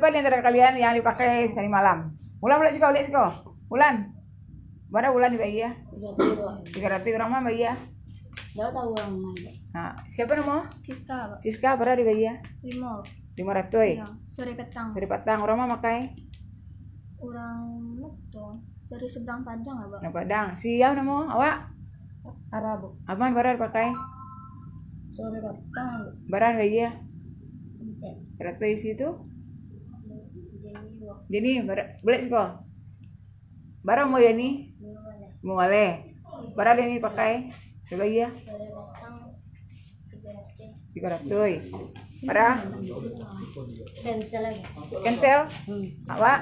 Siapa di antara kalian yang dipakai tadi malam? Ulan boleh siko, Ulan. Bara Ulan juga iya. 300 orang mah iya. Enggak tahu orang mana. Nah, siapa nama? Siska, Pak. Siska bara di iya. 500. Iya, sore petang. Seri patang orang mah makai. Orang itu dari seberang Padang, Abang. Nah, Padang. Siapa nama? Awak? Arabu. Apaan bara dipakai? Sore petang. Bara di iya. 100 isi itu? Jadi boleh siko. Bara mau ya nih? Mau boleh. Bara ini pakai. Coba iya. 300. Bara Cancel lagi. cancel. Awak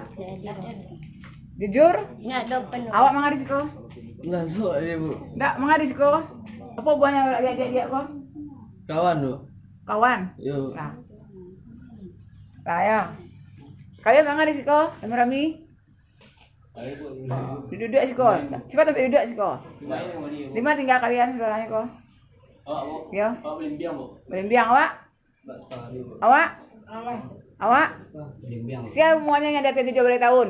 jujur? Enggak ada penuh. Awak mengadis ko? Enggak tahu ya, Bu. Enggak mengadis ko. Apa buahnya dia ko? Kawan, Bu. Kawan. Yo. Nah. Ya. Kalian mengadis ko? Rami? Duduk sih ko. Cepat sampai duduk sih ko. 5 tinggal kalian saudaranya ko. Ya. Belimbiang awak? Awak? Awak? Siapa semuanya yang di atas 17 tahun?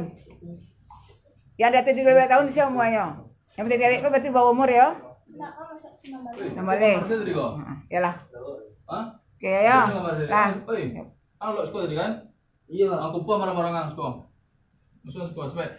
Yang di atas 17 tahun siapa semuanya? Yang penting cewek kok berarti bawah umur ya? Nama le. Yalah. Oke ya. Nah. Oi. Ang lo sekolah tadi kan? Iya, Pak. Aku pun marah-marah ngang sekolah. Musuh sekolah sampai